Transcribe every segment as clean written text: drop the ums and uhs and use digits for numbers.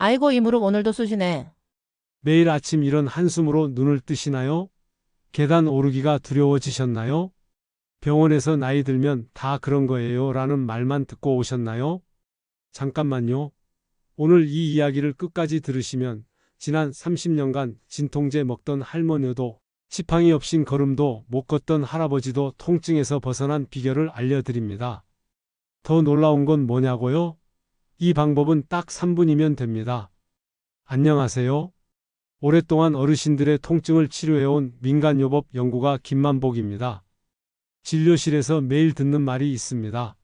아이고, 이 무릎 오늘도 쑤시네. 매일 아침 이런 한숨으로 눈을 뜨시나요? 계단 오르기가 두려워지셨나요? 병원에서 나이 들면 다 그런 거예요 라는 말만 듣고 오셨나요? 잠깐만요. 오늘 이 이야기를 끝까지 들으시면 지난 30년간 진통제 먹던 할머니도 지팡이 없인 걸음도 못 걷던 할아버지도 통증에서 벗어난 비결을 알려드립니다. 더 놀라운 건 뭐냐고요? 이 방법은 딱 3분이면 됩니다. 안녕하세요. 오랫동안 어르신들의 통증을 치료해온 민간요법 연구가 김만복입니다. 진료실에서 매일 듣는 말이 있습니다.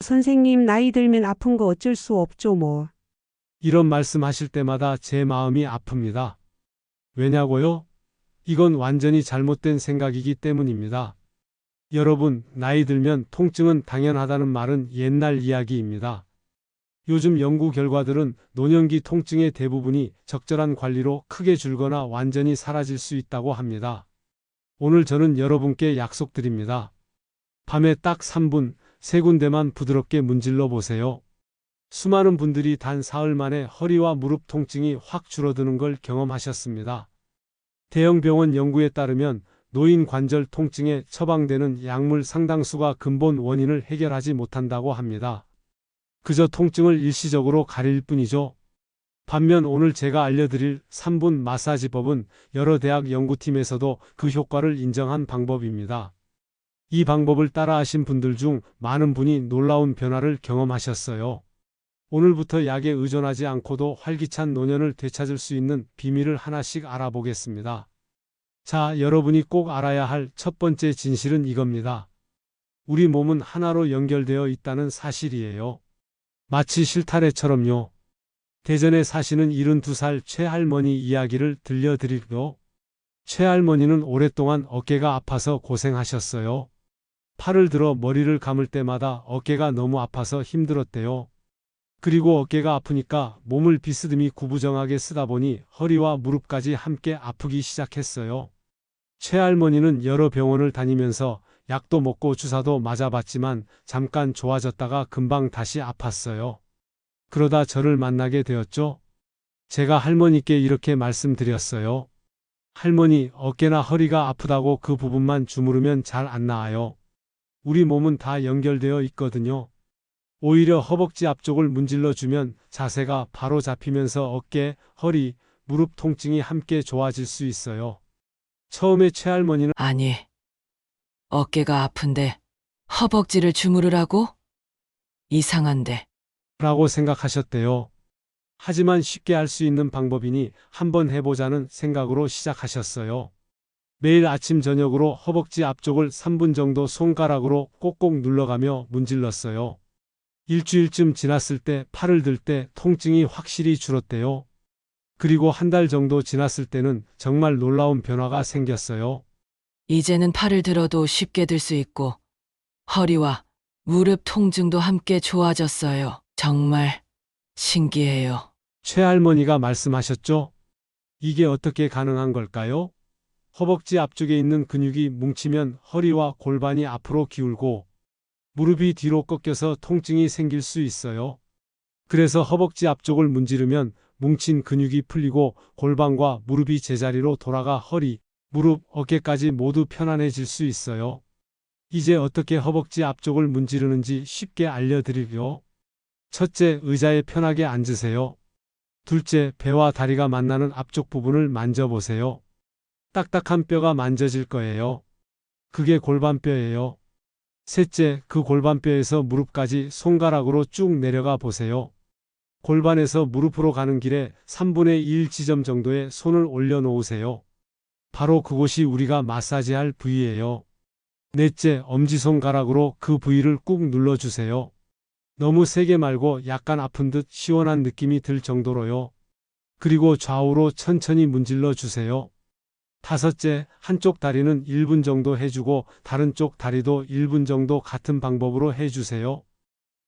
선생님, 나이 들면 아픈 거 어쩔 수 없죠, 뭐. 이런 말씀하실 때마다 제 마음이 아픕니다. 왜냐고요? 이건 완전히 잘못된 생각이기 때문입니다. 여러분, 나이 들면 통증은 당연하다는 말은 옛날 이야기입니다. 요즘 연구 결과들은 노년기 통증의 대부분이 적절한 관리로 크게 줄거나 완전히 사라질 수 있다고 합니다. 오늘 저는 여러분께 약속드립니다. 밤에 딱 3분, 세 군데만 부드럽게 문질러 보세요. 수많은 분들이 단 사흘 만에 허리와 무릎 통증이 확 줄어드는 걸 경험하셨습니다. 대형 병원 연구에 따르면 노인 관절 통증에 처방되는 약물 상당수가 근본 원인을 해결하지 못한다고 합니다. 그저 통증을 일시적으로 가릴 뿐이죠. 반면 오늘 제가 알려드릴 3분 마사지법은 여러 대학 연구팀에서도 그 효과를 인정한 방법입니다. 이 방법을 따라하신 분들 중 많은 분이 놀라운 변화를 경험하셨어요. 오늘부터 약에 의존하지 않고도 활기찬 노년을 되찾을 수 있는 비밀을 하나씩 알아보겠습니다. 자, 여러분이 꼭 알아야 할 첫 번째 진실은 이겁니다. 우리 몸은 하나로 연결되어 있다는 사실이에요. 마치 실타래처럼요. 대전에 사시는 72살 최할머니 이야기를 들려드릴게요. 최할머니는 오랫동안 어깨가 아파서 고생하셨어요. 팔을 들어 머리를 감을 때마다 어깨가 너무 아파서 힘들었대요. 그리고 어깨가 아프니까 몸을 비스듬히 구부정하게 쓰다 보니 허리와 무릎까지 함께 아프기 시작했어요. 최할머니는 여러 병원을 다니면서 약도 먹고 주사도 맞아봤지만 잠깐 좋아졌다가 금방 다시 아팠어요. 그러다 저를 만나게 되었죠. 제가 할머니께 이렇게 말씀드렸어요. 할머니, 어깨나 허리가 아프다고 그 부분만 주무르면 잘 안 나아요. 우리 몸은 다 연결되어 있거든요. 오히려 허벅지 앞쪽을 문질러 주면 자세가 바로 잡히면서 어깨, 허리, 무릎 통증이 함께 좋아질 수 있어요. 처음에 최할머니는 아니, 어깨가 아픈데 허벅지를 주무르라고? 이상한데. 라고 생각하셨대요. 하지만 쉽게 할 수 있는 방법이니 한번 해보자는 생각으로 시작하셨어요. 매일 아침 저녁으로 허벅지 앞쪽을 3분 정도 손가락으로 꼭꼭 눌러가며 문질렀어요. 일주일쯤 지났을 때 팔을 들 때 통증이 확실히 줄었대요. 그리고 한 달 정도 지났을 때는 정말 놀라운 변화가 생겼어요. 이제는 팔을 들어도 쉽게 들 수 있고 허리와 무릎 통증도 함께 좋아졌어요. 정말 신기해요. 최할머니가 말씀하셨죠? 이게 어떻게 가능한 걸까요? 허벅지 앞쪽에 있는 근육이 뭉치면 허리와 골반이 앞으로 기울고 무릎이 뒤로 꺾여서 통증이 생길 수 있어요. 그래서 허벅지 앞쪽을 문지르면 뭉친 근육이 풀리고 골반과 무릎이 제자리로 돌아가 허리, 무릎, 어깨까지 모두 편안해질 수 있어요. 이제 어떻게 허벅지 앞쪽을 문지르는지 쉽게 알려드릴게요. 첫째, 의자에 편하게 앉으세요. 둘째, 배와 다리가 만나는 앞쪽 부분을 만져보세요. 딱딱한 뼈가 만져질 거예요. 그게 골반뼈예요. 셋째, 그 골반뼈에서 무릎까지 손가락으로 쭉 내려가 보세요. 골반에서 무릎으로 가는 길에 3분의 1 지점 정도에 손을 올려놓으세요. 바로 그곳이 우리가 마사지할 부위예요. 넷째, 엄지손가락으로 그 부위를 꾹 눌러주세요. 너무 세게 말고 약간 아픈 듯 시원한 느낌이 들 정도로요. 그리고 좌우로 천천히 문질러 주세요. 다섯째, 한쪽 다리는 1분 정도 해주고 다른 쪽 다리도 1분 정도 같은 방법으로 해주세요.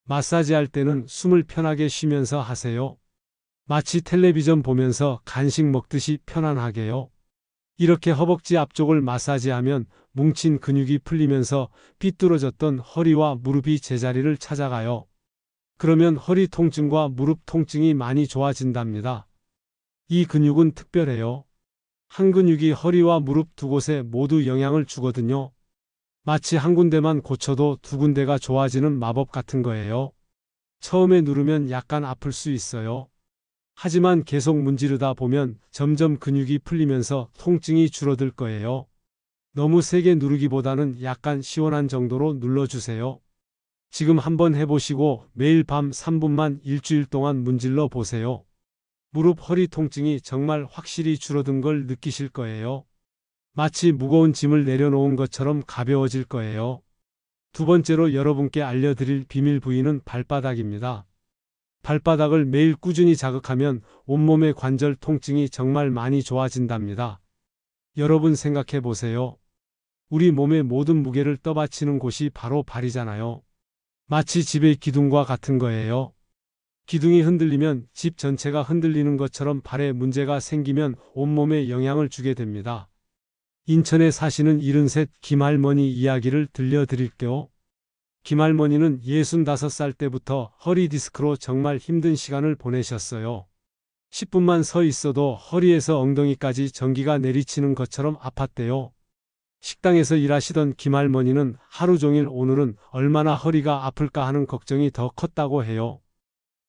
마사지 할 때는 숨을 편하게 쉬면서 하세요. 마치 텔레비전 보면서 간식 먹듯이 편안하게요. 이렇게 허벅지 앞쪽을 마사지하면 뭉친 근육이 풀리면서 삐뚤어졌던 허리와 무릎이 제자리를 찾아가요. 그러면 허리 통증과 무릎 통증이 많이 좋아진답니다. 이 근육은 특별해요. 한 근육이 허리와 무릎 두 곳에 모두 영향을 주거든요. 마치 한 군데만 고쳐도 두 군데가 좋아지는 마법 같은 거예요. 처음에 누르면 약간 아플 수 있어요. 하지만 계속 문지르다 보면 점점 근육이 풀리면서 통증이 줄어들 거예요. 너무 세게 누르기보다는 약간 시원한 정도로 눌러주세요. 지금 한번 해보시고 매일 밤 3분만 일주일 동안 문질러 보세요. 무릎 허리 통증이 정말 확실히 줄어든 걸 느끼실 거예요. 마치 무거운 짐을 내려놓은 것처럼 가벼워질 거예요. 두 번째로 여러분께 알려드릴 비밀 부위는 발바닥입니다. 발바닥을 매일 꾸준히 자극하면 온몸의 관절 통증이 정말 많이 좋아진답니다. 여러분 생각해 보세요. 우리 몸의 모든 무게를 떠받치는 곳이 바로 발이잖아요. 마치 집의 기둥과 같은 거예요. 기둥이 흔들리면 집 전체가 흔들리는 것처럼 발에 문제가 생기면 온몸에 영향을 주게 됩니다. 인천에 사시는 73 김할머니 이야기를 들려드릴게요. 김할머니는 65살 때부터 허리 디스크로 정말 힘든 시간을 보내셨어요. 10분만 서 있어도 허리에서 엉덩이까지 전기가 내리치는 것처럼 아팠대요. 식당에서 일하시던 김할머니는 하루 종일 오늘은 얼마나 허리가 아플까 하는 걱정이 더 컸다고 해요.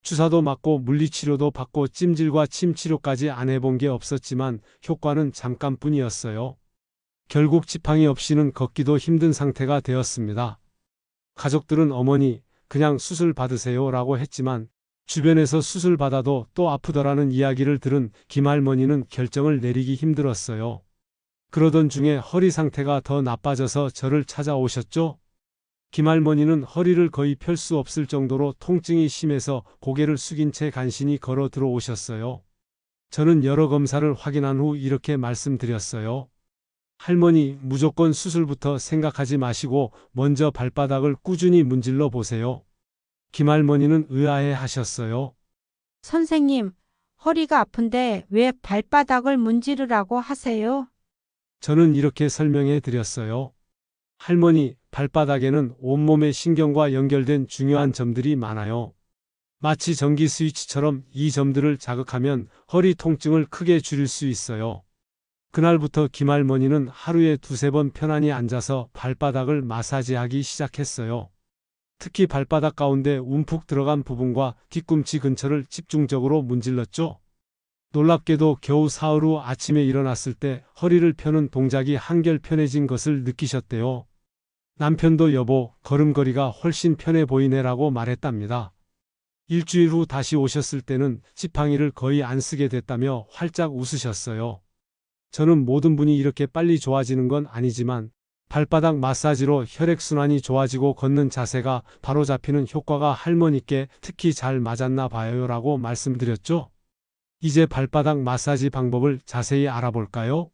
주사도 맞고 물리치료도 받고 찜질과 침치료까지 안 해본 게 없었지만 효과는 잠깐뿐이었어요. 결국 지팡이 없이는 걷기도 힘든 상태가 되었습니다. 가족들은 어머니, 그냥 수술 받으세요 라고 했지만 주변에서 수술 받아도 또 아프더라는 이야기를 들은 김할머니는 결정을 내리기 힘들었어요. 그러던 중에 허리 상태가 더 나빠져서 저를 찾아오셨죠? 김할머니는 허리를 거의 펼 수 없을 정도로 통증이 심해서 고개를 숙인 채 간신히 걸어 들어오셨어요. 저는 여러 검사를 확인한 후 이렇게 말씀드렸어요. 할머니, 무조건 수술부터 생각하지 마시고 먼저 발바닥을 꾸준히 문질러 보세요. 김할머니는 의아해 하셨어요. 선생님, 허리가 아픈데 왜 발바닥을 문지르라고 하세요? 저는 이렇게 설명해 드렸어요. 할머니, 발바닥에는 온몸의 신경과 연결된 중요한 점들이 많아요. 마치 전기 스위치처럼 이 점들을 자극하면 허리 통증을 크게 줄일 수 있어요. 그날부터 김할머니는 하루에 2~3번 편안히 앉아서 발바닥을 마사지하기 시작했어요. 특히 발바닥 가운데 움푹 들어간 부분과 뒤꿈치 근처를 집중적으로 문질렀죠. 놀랍게도 겨우 사흘 후 아침에 일어났을 때 허리를 펴는 동작이 한결 편해진 것을 느끼셨대요. 남편도 여보, 걸음걸이가 훨씬 편해 보이네라고 말했답니다. 일주일 후 다시 오셨을 때는 지팡이를 거의 안 쓰게 됐다며 활짝 웃으셨어요. 저는 모든 분이 이렇게 빨리 좋아지는 건 아니지만 발바닥 마사지로 혈액순환이 좋아지고 걷는 자세가 바로잡히는 효과가 할머니께 특히 잘 맞았나 봐요 라고 말씀드렸죠. 이제 발바닥 마사지 방법을 자세히 알아볼까요?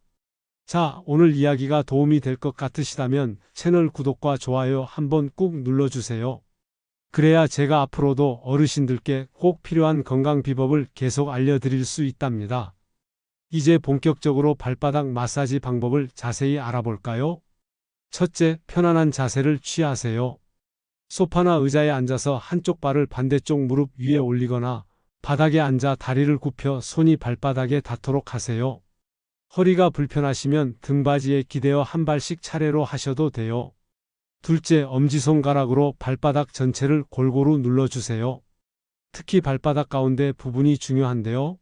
자, 오늘 이야기가 도움이 될 것 같으시다면 채널 구독과 좋아요 한번 꾹 눌러주세요. 그래야 제가 앞으로도 어르신들께 꼭 필요한 건강 비법을 계속 알려드릴 수 있답니다. 이제 본격적으로 발바닥 마사지 방법을 자세히 알아볼까요? 첫째, 편안한 자세를 취하세요. 소파나 의자에 앉아서 한쪽 발을 반대쪽 무릎 위에 올리거나 바닥에 앉아 다리를 굽혀 손이 발바닥에 닿도록 하세요. 허리가 불편하시면 등받이에 기대어 한 발씩 차례로 하셔도 돼요. 둘째, 엄지손가락으로 발바닥 전체를 골고루 눌러주세요. 특히 발바닥 가운데 부분이 중요한데요.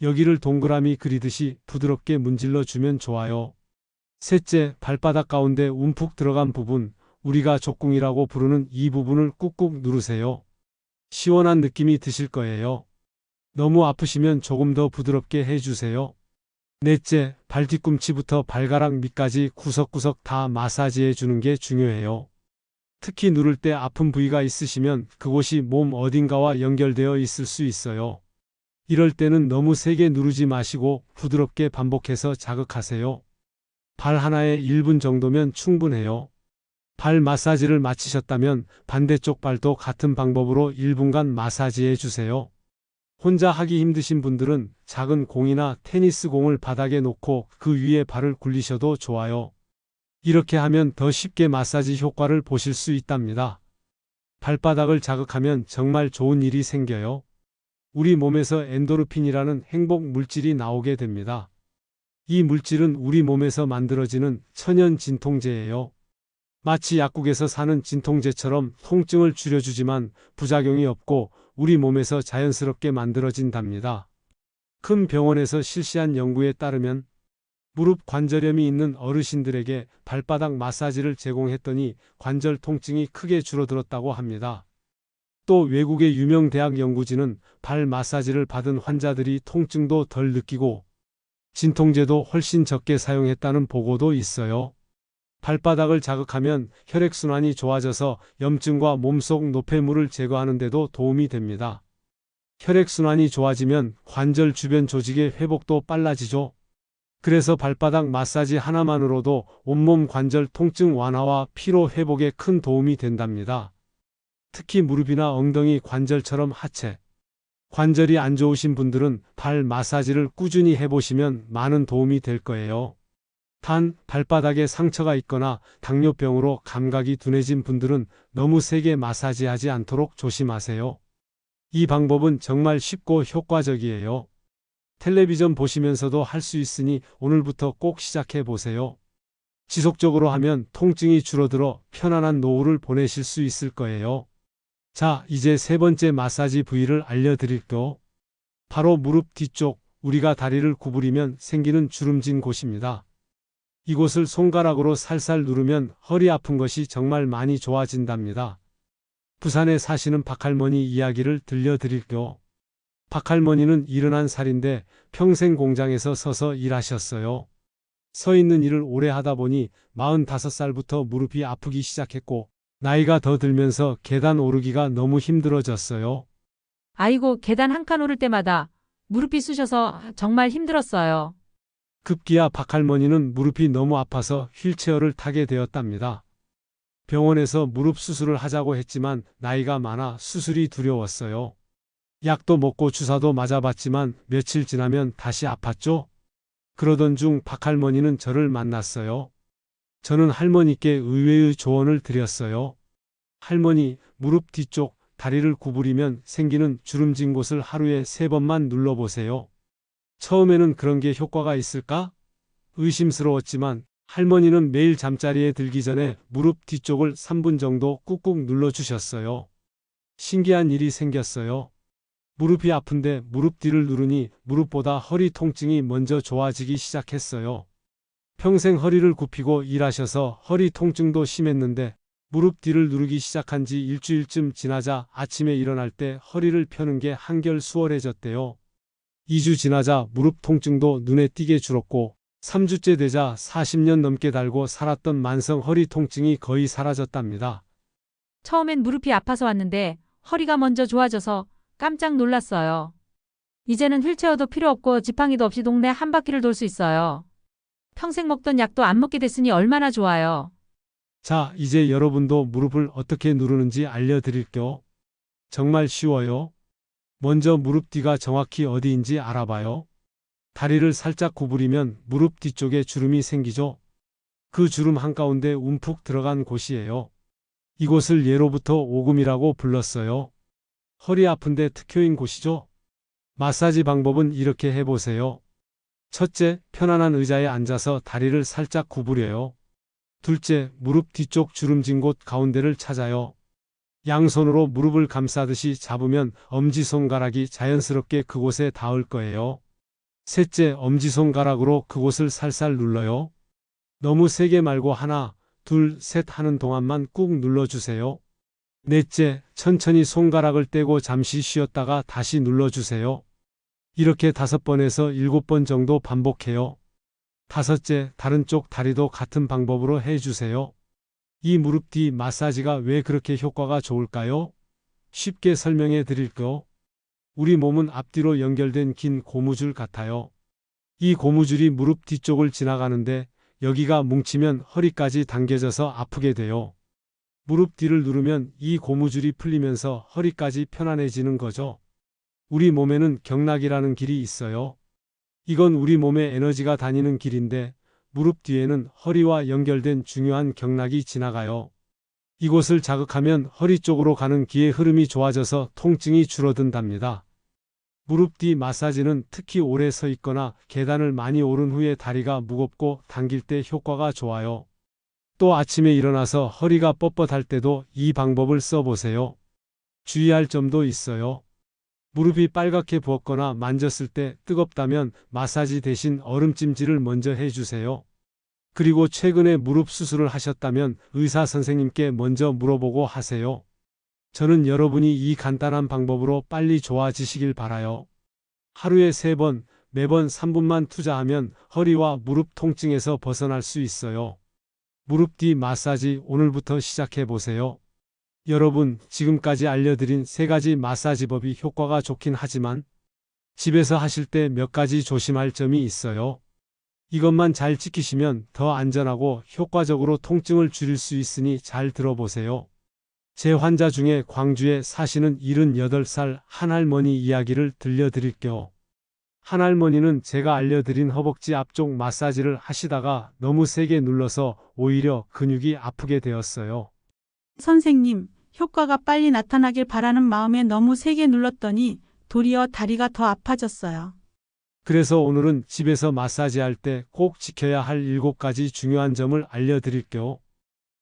여기를 동그라미 그리듯이 부드럽게 문질러 주면 좋아요. 셋째, 발바닥 가운데 움푹 들어간 부분, 우리가 족궁이라고 부르는 이 부분을 꾹꾹 누르세요. 시원한 느낌이 드실 거예요. 너무 아프시면 조금 더 부드럽게 해주세요. 넷째, 발 뒤꿈치부터 발가락 밑까지 구석구석 다 마사지해 주는 게 중요해요. 특히 누를 때 아픈 부위가 있으시면 그곳이 몸 어딘가와 연결되어 있을 수 있어요. 이럴 때는 너무 세게 누르지 마시고 부드럽게 반복해서 자극하세요. 발 하나에 1분 정도면 충분해요. 발 마사지를 마치셨다면 반대쪽 발도 같은 방법으로 1분간 마사지해 주세요. 혼자 하기 힘드신 분들은 작은 공이나 테니스 공을 바닥에 놓고 그 위에 발을 굴리셔도 좋아요. 이렇게 하면 더 쉽게 마사지 효과를 보실 수 있답니다. 발바닥을 자극하면 정말 좋은 일이 생겨요. 우리 몸에서 엔도르핀이라는 행복 물질이 나오게 됩니다. 이 물질은 우리 몸에서 만들어지는 천연 진통제예요. 마치 약국에서 사는 진통제처럼 통증을 줄여주지만 부작용이 없고 우리 몸에서 자연스럽게 만들어진답니다. 큰 병원에서 실시한 연구에 따르면 무릎 관절염이 있는 어르신들에게 발바닥 마사지를 제공했더니 관절 통증이 크게 줄어들었다고 합니다. 또 외국의 유명 대학 연구진은 발 마사지를 받은 환자들이 통증도 덜 느끼고 진통제도 훨씬 적게 사용했다는 보고도 있어요. 발바닥을 자극하면 혈액순환이 좋아져서 염증과 몸속 노폐물을 제거하는 데도 도움이 됩니다. 혈액순환이 좋아지면 관절 주변 조직의 회복도 빨라지죠. 그래서 발바닥 마사지 하나만으로도 온몸 관절 통증 완화와 피로 회복에 큰 도움이 된답니다. 특히 무릎이나 엉덩이 관절처럼 하체, 관절이 안 좋으신 분들은 발 마사지를 꾸준히 해보시면 많은 도움이 될 거예요. 단, 발바닥에 상처가 있거나 당뇨병으로 감각이 둔해진 분들은 너무 세게 마사지하지 않도록 조심하세요. 이 방법은 정말 쉽고 효과적이에요. 텔레비전 보시면서도 할 수 있으니 오늘부터 꼭 시작해 보세요. 지속적으로 하면 통증이 줄어들어 편안한 노후를 보내실 수 있을 거예요. 자, 이제 세 번째 마사지 부위를 알려드릴게요. 바로 무릎 뒤쪽, 우리가 다리를 구부리면 생기는 주름진 곳입니다. 이곳을 손가락으로 살살 누르면 허리 아픈 것이 정말 많이 좋아진답니다. 부산에 사시는 박할머니 이야기를 들려드릴게요. 박할머니는 71살인데 평생 공장에서 서서 일하셨어요. 서 있는 일을 오래 하다 보니 45살부터 무릎이 아프기 시작했고 나이가 더 들면서 계단 오르기가 너무 힘들어졌어요. 아이고, 계단 한 칸 오를 때마다 무릎이 쑤셔서 정말 힘들었어요. 급기야 박할머니는 무릎이 너무 아파서 휠체어를 타게 되었답니다. 병원에서 무릎 수술을 하자고 했지만 나이가 많아 수술이 두려웠어요. 약도 먹고 주사도 맞아봤지만 며칠 지나면 다시 아팠죠. 그러던 중 박할머니는 저를 만났어요. 저는 할머니께 의외의 조언을 드렸어요. 할머니, 무릎 뒤쪽 다리를 구부리면 생기는 주름진 곳을 하루에 3번만 눌러보세요. 처음에는 그런 게 효과가 있을까? 의심스러웠지만 할머니는 매일 잠자리에 들기 전에 무릎 뒤쪽을 3분 정도 꾹꾹 눌러주셨어요. 신기한 일이 생겼어요. 무릎이 아픈데 무릎 뒤를 누르니 무릎보다 허리 통증이 먼저 좋아지기 시작했어요. 평생 허리를 굽히고 일하셔서 허리 통증도 심했는데 무릎 뒤를 누르기 시작한 지 일주일쯤 지나자 아침에 일어날 때 허리를 펴는 게 한결 수월해졌대요. 2주 지나자 무릎 통증도 눈에 띄게 줄었고 3주째 되자 40년 넘게 달고 살았던 만성 허리 통증이 거의 사라졌답니다. 처음엔 무릎이 아파서 왔는데 허리가 먼저 좋아져서 깜짝 놀랐어요. 이제는 휠체어도 필요 없고 지팡이도 없이 동네 한 바퀴를 돌 수 있어요. 평생 먹던 약도 안 먹게 됐으니 얼마나 좋아요. 자, 이제 여러분도 무릎을 어떻게 누르는지 알려드릴게요. 정말 쉬워요. 먼저 무릎 뒤가 정확히 어디인지 알아봐요. 다리를 살짝 구부리면 무릎 뒤쪽에 주름이 생기죠. 그 주름 한가운데 움푹 들어간 곳이에요. 이곳을 예로부터 오금이라고 불렀어요. 허리 아픈데 특효인 곳이죠. 마사지 방법은 이렇게 해보세요. 첫째, 편안한 의자에 앉아서 다리를 살짝 구부려요. 둘째, 무릎 뒤쪽 주름진 곳 가운데를 찾아요. 양손으로 무릎을 감싸듯이 잡으면 엄지손가락이 자연스럽게 그곳에 닿을 거예요. 셋째, 엄지손가락으로 그곳을 살살 눌러요. 너무 세게 말고 하나, 둘, 셋 하는 동안만 꾹 눌러주세요. 넷째, 천천히 손가락을 떼고 잠시 쉬었다가 다시 눌러주세요. 이렇게 5번에서 7번 정도 반복해요. 다섯째, 다른 쪽 다리도 같은 방법으로 해주세요. 이 무릎 뒤 마사지가 왜 그렇게 효과가 좋을까요? 쉽게 설명해 드릴게요. 우리 몸은 앞뒤로 연결된 긴 고무줄 같아요. 이 고무줄이 무릎 뒤쪽을 지나가는데 여기가 뭉치면 허리까지 당겨져서 아프게 돼요. 무릎 뒤를 누르면 이 고무줄이 풀리면서 허리까지 편안해지는 거죠. 우리 몸에는 경락이라는 길이 있어요. 이건 우리 몸의 에너지가 다니는 길인데 무릎 뒤에는 허리와 연결된 중요한 경락이 지나가요. 이곳을 자극하면 허리 쪽으로 가는 기의 흐름이 좋아져서 통증이 줄어든답니다. 무릎 뒤 마사지는 특히 오래 서 있거나 계단을 많이 오른 후에 다리가 무겁고 당길 때 효과가 좋아요. 또 아침에 일어나서 허리가 뻣뻣할 때도 이 방법을 써보세요. 주의할 점도 있어요. 무릎이 빨갛게 부었거나 만졌을 때 뜨겁다면 마사지 대신 얼음찜질을 먼저 해주세요. 그리고 최근에 무릎 수술을 하셨다면 의사 선생님께 먼저 물어보고 하세요. 저는 여러분이 이 간단한 방법으로 빨리 좋아지시길 바라요. 하루에 3번, 매번 3분만 투자하면 허리와 무릎 통증에서 벗어날 수 있어요. 무릎 뒤 마사지 오늘부터 시작해 보세요. 여러분, 지금까지 알려드린 3가지 마사지법이 효과가 좋긴 하지만 집에서 하실 때 몇 가지 조심할 점이 있어요. 이것만 잘 지키시면 더 안전하고 효과적으로 통증을 줄일 수 있으니 잘 들어보세요. 제 환자 중에 광주에 사시는 78살 한 할머니 이야기를 들려드릴게요. 한 할머니는 제가 알려드린 허벅지 앞쪽 마사지를 하시다가 너무 세게 눌러서 오히려 근육이 아프게 되었어요. 선생님, 효과가 빨리 나타나길 바라는 마음에 너무 세게 눌렀더니 도리어 다리가 더 아파졌어요. 그래서 오늘은 집에서 마사지할 때 꼭 지켜야 할 7가지 중요한 점을 알려드릴게요.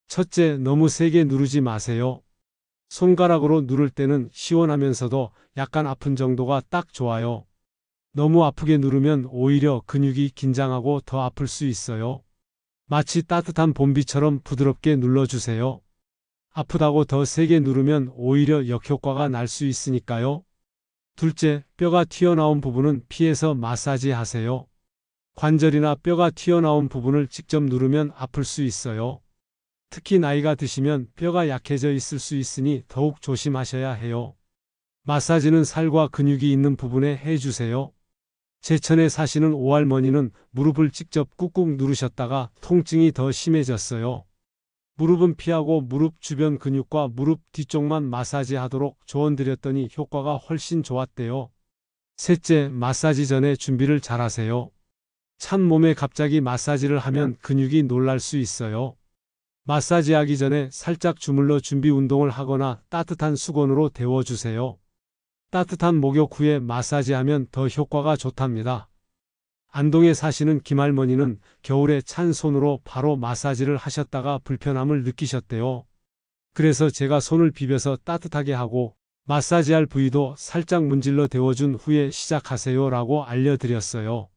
첫째, 너무 세게 누르지 마세요. 손가락으로 누를 때는 시원하면서도 약간 아픈 정도가 딱 좋아요. 너무 아프게 누르면 오히려 근육이 긴장하고 더 아플 수 있어요. 마치 따뜻한 봄비처럼 부드럽게 눌러주세요. 아프다고 더 세게 누르면 오히려 역효과가 날 수 있으니까요. 둘째, 뼈가 튀어나온 부분은 피해서 마사지 하세요. 관절이나 뼈가 튀어나온 부분을 직접 누르면 아플 수 있어요. 특히 나이가 드시면 뼈가 약해져 있을 수 있으니 더욱 조심하셔야 해요. 마사지는 살과 근육이 있는 부분에 해주세요. 제천에 사시는 오할머니는 무릎을 직접 꾹꾹 누르셨다가 통증이 더 심해졌어요. 무릎은 피하고 무릎 주변 근육과 무릎 뒤쪽만 마사지하도록 조언드렸더니 효과가 훨씬 좋았대요. 셋째, 마사지 전에 준비를 잘하세요. 찬 몸에 갑자기 마사지를 하면 근육이 놀랄 수 있어요. 마사지하기 전에 살짝 주물러 준비 운동을 하거나 따뜻한 수건으로 데워주세요. 따뜻한 목욕 후에 마사지하면 더 효과가 좋답니다. 안동에 사시는 김할머니는 겨울에 찬 손으로 바로 마사지를 하셨다가 불편함을 느끼셨대요. 그래서 제가 손을 비벼서 따뜻하게 하고 마사지할 부위도 살짝 문질러 데워준 후에 시작하세요 라고 알려드렸어요.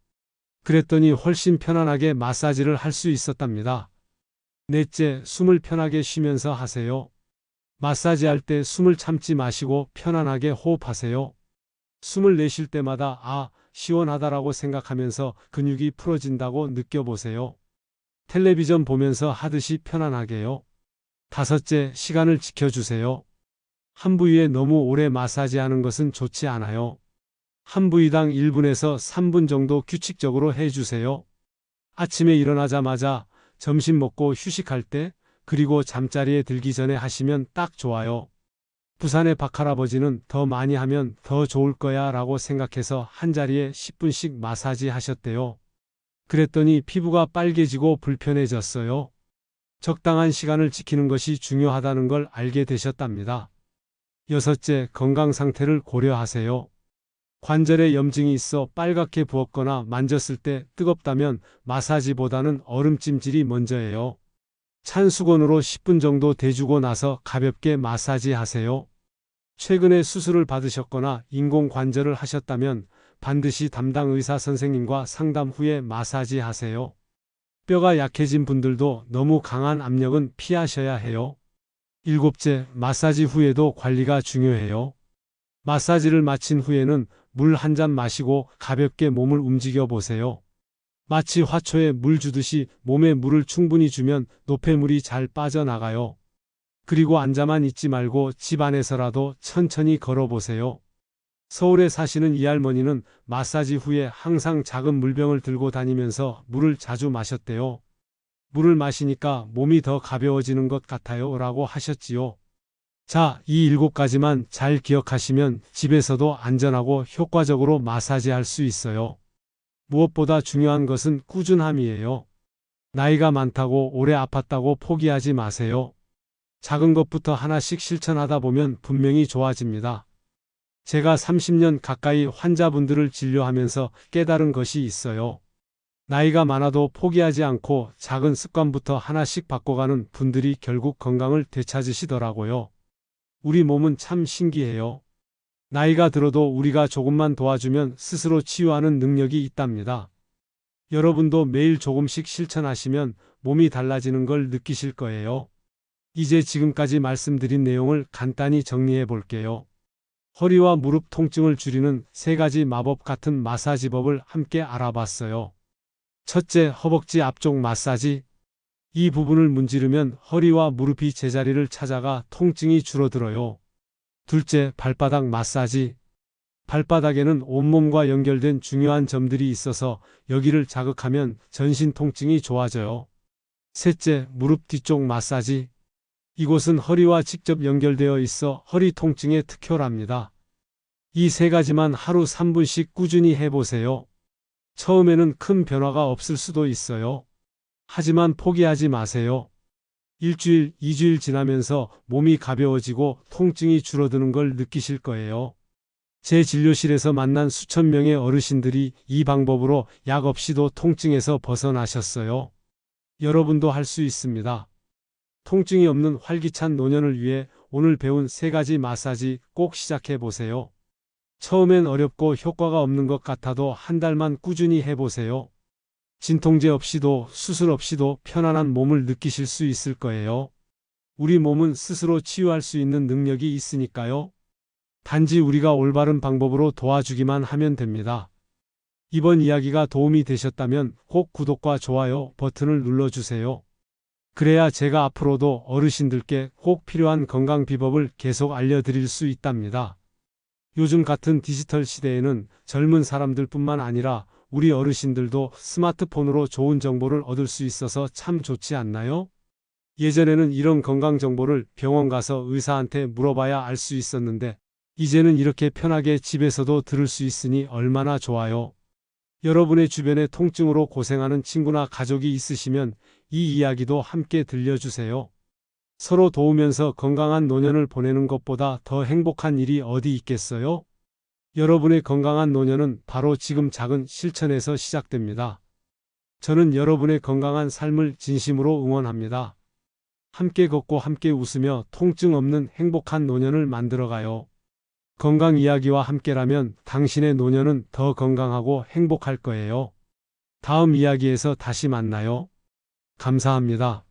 그랬더니 훨씬 편안하게 마사지를 할 수 있었답니다. 넷째, 숨을 편하게 쉬면서 하세요. 마사지할 때 숨을 참지 마시고 편안하게 호흡하세요. 숨을 내쉴 때마다 아, 시원하다라고 생각하면서 근육이 풀어진다고 느껴보세요. 텔레비전 보면서 하듯이 편안하게요. 다섯째, 시간을 지켜주세요. 한 부위에 너무 오래 마사지하는 것은 좋지 않아요. 한 부위당 1분에서 3분 정도 규칙적으로 해주세요. 아침에 일어나자마자, 점심 먹고 휴식할 때, 그리고 잠자리에 들기 전에 하시면 딱 좋아요. 부산의 박할아버지는 더 많이 하면 더 좋을 거야 라고 생각해서 한자리에 10분씩 마사지 하셨대요. 그랬더니 피부가 빨개지고 불편해졌어요. 적당한 시간을 지키는 것이 중요하다는 걸 알게 되셨답니다. 여섯째, 건강 상태를 고려하세요. 관절에 염증이 있어 빨갛게 부었거나 만졌을 때 뜨겁다면 마사지보다는 얼음찜질이 먼저예요. 찬 수건으로 10분 정도 대주고 나서 가볍게 마사지 하세요. 최근에 수술을 받으셨거나 인공관절을 하셨다면 반드시 담당 의사 선생님과 상담 후에 마사지 하세요. 뼈가 약해진 분들도 너무 강한 압력은 피하셔야 해요. 일곱째, 마사지 후에도 관리가 중요해요. 마사지를 마친 후에는 물 한 잔 마시고 가볍게 몸을 움직여 보세요. 마치 화초에 물 주듯이 몸에 물을 충분히 주면 노폐물이 잘 빠져나가요. 그리고 앉아만 있지 말고 집 안에서라도 천천히 걸어보세요. 서울에 사시는 이 할머니는 마사지 후에 항상 작은 물병을 들고 다니면서 물을 자주 마셨대요. 물을 마시니까 몸이 더 가벼워지는 것 같아요 라고 하셨지요. 자, 이 7가지만 잘 기억하시면 집에서도 안전하고 효과적으로 마사지할 수 있어요. 무엇보다 중요한 것은 꾸준함이에요. 나이가 많다고 오래 아팠다고 포기하지 마세요. 작은 것부터 하나씩 실천하다 보면 분명히 좋아집니다. 제가 30년 가까이 환자분들을 진료하면서 깨달은 것이 있어요. 나이가 많아도 포기하지 않고 작은 습관부터 하나씩 바꿔가는 분들이 결국 건강을 되찾으시더라고요. 우리 몸은 참 신기해요. 나이가 들어도 우리가 조금만 도와주면 스스로 치유하는 능력이 있답니다. 여러분도 매일 조금씩 실천하시면 몸이 달라지는 걸 느끼실 거예요. 이제 지금까지 말씀드린 내용을 간단히 정리해 볼게요. 허리와 무릎 통증을 줄이는 3가지 마법 같은 마사지법을 함께 알아봤어요. 첫째, 허벅지 앞쪽 마사지. 이 부분을 문지르면 허리와 무릎이 제자리를 찾아가 통증이 줄어들어요. 둘째, 발바닥 마사지. 발바닥에는 온몸과 연결된 중요한 점들이 있어서 여기를 자극하면 전신 통증이 좋아져요. 셋째, 무릎 뒤쪽 마사지. 이곳은 허리와 직접 연결되어 있어 허리 통증의 특효랍니다. 이 3가지만 하루 3분씩 꾸준히 해보세요. 처음에는 큰 변화가 없을 수도 있어요. 하지만 포기하지 마세요. 일주일, 2주일 지나면서 몸이 가벼워지고 통증이 줄어드는 걸 느끼실 거예요. 제 진료실에서 만난 수천 명의 어르신들이 이 방법으로 약 없이도 통증에서 벗어나셨어요. 여러분도 할 수 있습니다. 통증이 없는 활기찬 노년을 위해 오늘 배운 3가지 마사지 꼭 시작해 보세요. 처음엔 어렵고 효과가 없는 것 같아도 한 달만 꾸준히 해보세요. 진통제 없이도 수술 없이도 편안한 몸을 느끼실 수 있을 거예요. 우리 몸은 스스로 치유할 수 있는 능력이 있으니까요. 단지 우리가 올바른 방법으로 도와주기만 하면 됩니다. 이번 이야기가 도움이 되셨다면 꼭 구독과 좋아요 버튼을 눌러주세요. 그래야 제가 앞으로도 어르신들께 꼭 필요한 건강 비법을 계속 알려드릴 수 있답니다. 요즘 같은 디지털 시대에는 젊은 사람들뿐만 아니라 우리 어르신들도 스마트폰으로 좋은 정보를 얻을 수 있어서 참 좋지 않나요? 예전에는 이런 건강 정보를 병원 가서 의사한테 물어봐야 알 수 있었는데 이제는 이렇게 편하게 집에서도 들을 수 있으니 얼마나 좋아요. 여러분의 주변에 통증으로 고생하는 친구나 가족이 있으시면 이 이야기도 함께 들려주세요. 서로 도우면서 건강한 노년을 보내는 것보다 더 행복한 일이 어디 있겠어요? 여러분의 건강한 노년은 바로 지금 작은 실천에서 시작됩니다. 저는 여러분의 건강한 삶을 진심으로 응원합니다. 함께 걷고 함께 웃으며 통증 없는 행복한 노년을 만들어가요. 건강 이야기와 함께라면 당신의 노년은 더 건강하고 행복할 거예요. 다음 이야기에서 다시 만나요. 감사합니다.